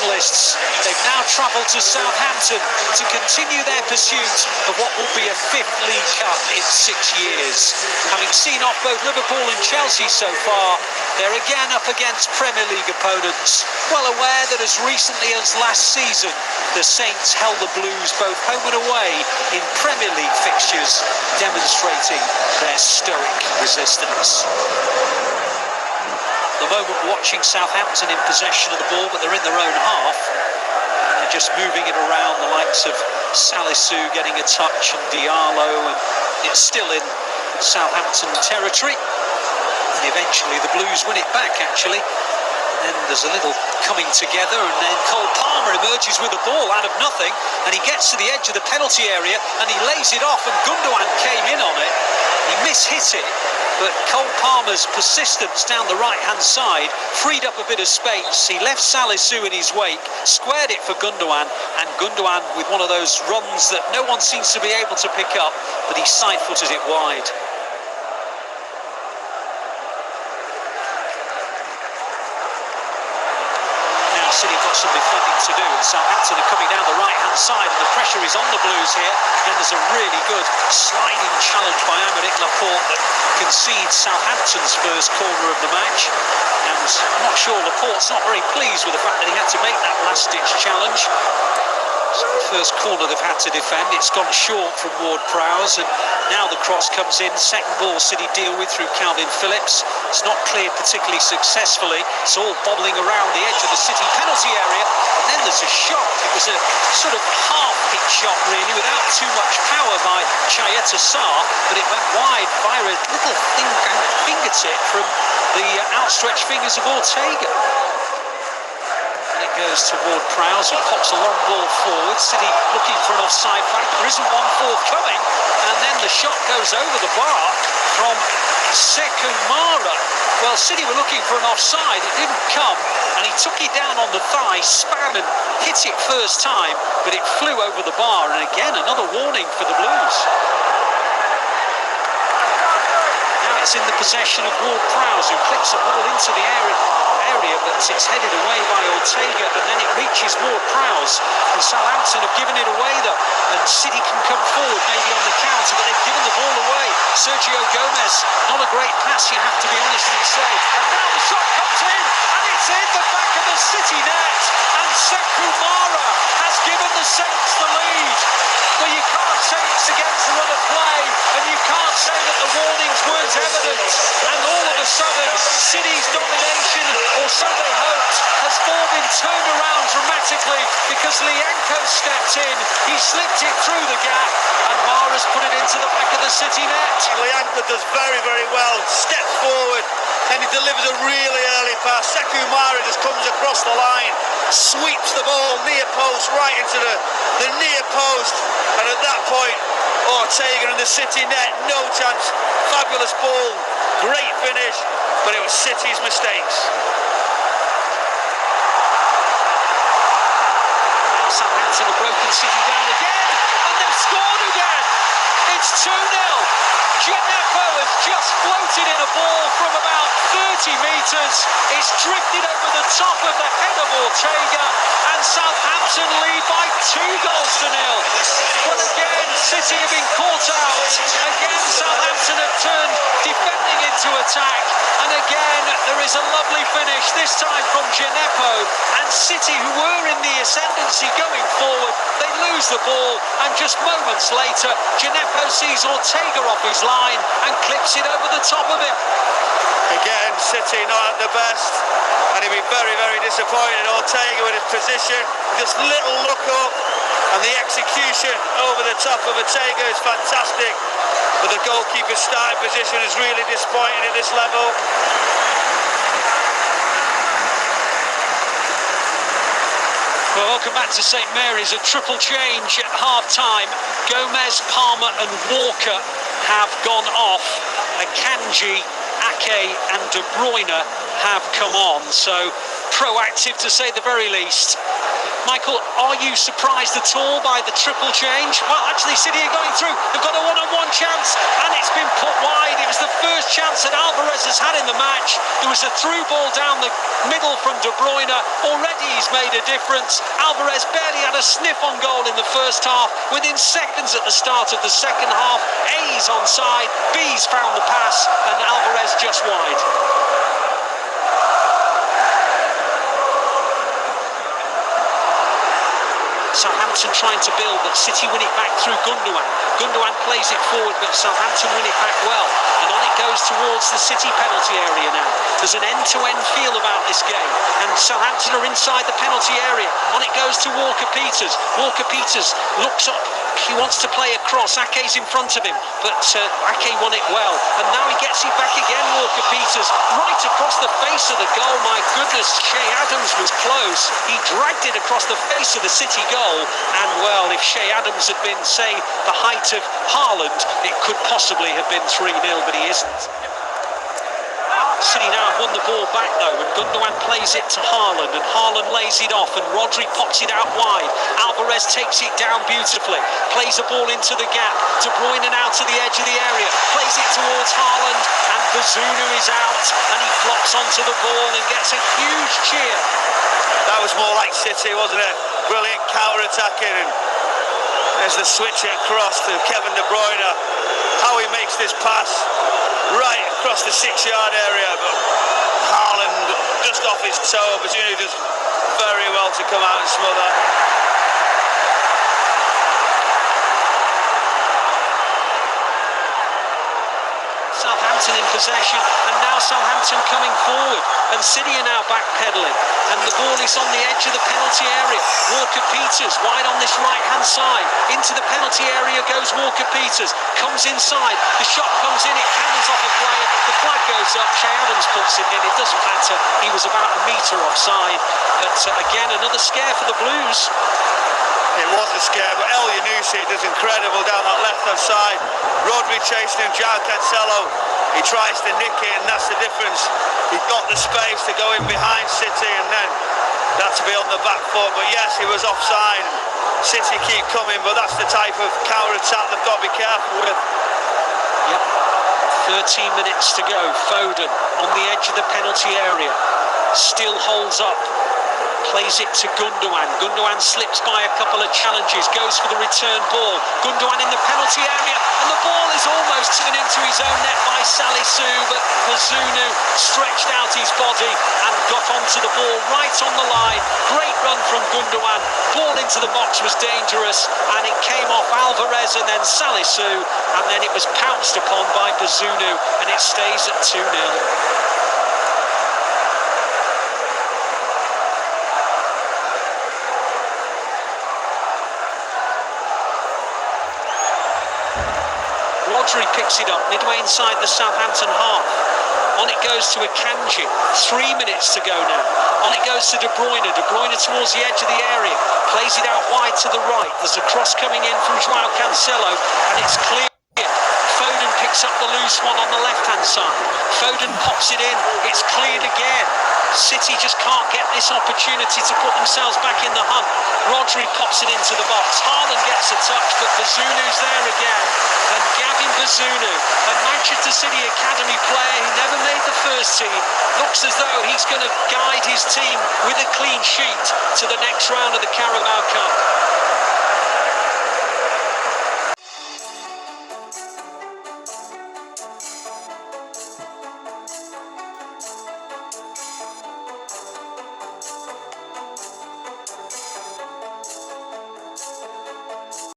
finalists. They've now travelled to Southampton to continue their pursuit of what will be a 5th League Cup in 6 years. Having seen off both Liverpool and Chelsea so far, they're again up against Premier League opponents, well aware that as recently as last season, the Saints held the Blues both home and away in Premier League fixtures, demonstrating their stoic resistance. At the moment, watching Southampton in possession of the ball, but they're in their own half. And they're just moving it around, the likes of Salisu getting a touch and Diallo, and it's still in Southampton territory. And eventually the Blues win it back, actually. And then there's a little coming together, and then Cole Palmer emerges with the ball out of nothing, and he gets to the edge of the penalty area, and he lays it off, and Gundogan came in on it. He mishit it, but Cole Palmer's persistence down the right-hand side freed up a bit of space. He left Salisu in his wake, squared it for Gundogan, and Gundogan with one of those runs that no one seems to be able to pick up, but he side-footed it wide. City got some defending to do, and Southampton are coming down the right-hand side, and the pressure is on the Blues here. Then there's a really good sliding challenge by Aymeric Laporte that concedes Southampton's first corner of the match. And I'm not sure Laporte's not very pleased with the fact that he had to make that last-ditch challenge. So the first corner they've had to defend, it's gone short from Ward-Prowse, and now the cross comes in. Second ball City deal with through Calvin Phillips. It's not cleared particularly successfully. It's all bobbling around the edge of the City penalty area, and then there's a shot. It was a sort of half-hit shot, really, without too much power by Chayeta Sarr, but it went wide via a little fingertip from the outstretched fingers of Ortega. Goes to Ward-Prowse, who pops a long ball forward. City looking for an offside flag. There isn't one forthcoming, and then the shot goes over the bar from Sekou Mara. Well, City were looking for an offside, it didn't come, and he took it down on the thigh, span and hit it first time, but it flew over the bar, and again another warning for the Blues. Now it's in the possession of Ward-Prowse, who clicks a ball into the area, but it's headed away by Ortega, and then it reaches Ward-Prowse, and Southampton have given it away though, and City can come forward maybe on the counter, but they've given the ball away. Sergio Gomez, not a great pass, you have to be honest and say, and now the shot comes in, and it's in the back of the City net, and Sekou Mara has given the Saints the lead. Well, you can't say it's against the run of play, and you can't say that the warnings weren't evident, and all of a sudden City's domination, or so they hoped, has all been turned around dramatically because Lianco stepped in, he slipped it through the gap, and Mara's put it into the back of the City net. Lianco does very, very well, steps forward, and he delivers a really early pass. Sekou Mara just comes across the line, sweeps the ball near post, right into the near post, and at that point Ortega in the City net, no chance. Fabulous ball, great finish, but it was City's mistakes. Now Southampton have broken City down again, and they've scored again. It's 2-0. Djenepo has just floated in a ball from about 30 metres. It's drifted over the top of the head of Ortega, and Southampton lead by 2 goals to nil. But again, City have been caught out. Again, Southampton have turned defending into attack. And again, there is a lovely finish, this time from Djenepo. And City, who were in the ascendancy going forward, they lose the ball. And just moments later, Djenepo sees Ortega off his line and clips it over the top of him. Again, City not at the best, and he'll be very, very disappointed. Ortega with his position, just little look up, and the execution over the top of Ortega is fantastic, but the goalkeeper's starting position is really disappointing at this level. Well, welcome back to St Mary's. A triple change at half-time. Gomez, Palmer and Walker have gone off. Akanji, Ake and De Bruyne have come on. So proactive to say the very least. Michael, are you surprised at all by the triple change? Well, actually, City are going through. They've got a one-on-one chance, and it's been put wide. It was the first chance that Alvarez has had in the match. There was a through ball down the middle from De Bruyne. Already he's made a difference. Alvarez barely had a sniff on goal in the first half. Within seconds at the start of the second half, A's onside, B's found the pass, and Alvarez just wide. Southampton trying to build, but City win it back through Gundogan. Gundogan plays it forward, but Southampton win it back well. And on it goes towards the City penalty area now. There's an end-to-end feel about this game. And Southampton are inside the penalty area. On it goes to Walker-Peters. Walker-Peters looks up. He wants to play across. Ake's in front of him, but Ake won it well. And now he gets it back again, Walker-Peters, right across the face of the goal. My goodness, Shea Adams was close. He dragged it across the face of the City goal. And, well, if Shea Adams had been, say, the height of Haaland, it could possibly have been 3-0, but he isn't. City now have won the ball back though, and Gundogan plays it to Haaland, and Haaland lays it off, and Rodri pops it out wide. Alvarez takes it down beautifully, plays the ball into the gap. De Bruyne now to the edge of the area, plays it towards Haaland, and Bazunu is out, and he flops onto the ball and gets a huge cheer. That was more like City, wasn't it? Brilliant counter-attacking, and there's the switch across to Kevin De Bruyne. How he makes this pass right across the 6-yard area, but Haaland just off his toe. Bazunu does very well to come out and smother. Southampton in possession, and now Southampton coming forward, and City are now backpedaling, and the ball is on the edge of the penalty area. Walker-Peters wide on this right-hand side, into the penalty area goes Walker-Peters, comes inside, the shot comes in, it handles off a player, the flag goes up, Shea Adams puts it in, it doesn't matter, he was about a metre offside, but again another scare for the Blues. It was a scare, but El Yunusi does incredible down that left-hand side. Rodri chasing him, João Cancelo, he tries to nick it, and that's the difference. He got the space to go in behind City, and then that to be on the back foot. But yes, he was offside. City keep coming, but that's the type of counter-attack they've got to be careful with. Yep, 13 minutes to go. Foden on the edge of the penalty area, still holds up. Plays it to Gundogan. Gundogan slips by a couple of challenges, goes for the return ball. Gundogan in the penalty area, and the ball is almost turned into his own net by Salisu, but Bazunu stretched out his body and got onto the ball right on the line. Great run from Gundogan. Ball into the box was dangerous, and it came off Alvarez and then Salisu, and then it was pounced upon by Bazunu, and it stays at 2-0. Rodri picks it up midway inside the Southampton half. On it goes to Akanji. 3 minutes to go now. On it goes to De Bruyne. De Bruyne towards the edge of the area. Plays it out wide to the right. There's a cross coming in from João Cancelo, and it's clear. Foden picks up the loose one on the left-hand side. Foden pops it in. It's cleared again. City just can't get this opportunity to put themselves back in the hunt. Rodri pops it into the box. Haaland gets a touch, but Bazunu's there again. And Gavin Bazunu, a Manchester City Academy player who never made the first team, looks as though he's going to guide his team with a clean sheet to the next round of the Carabao Cup.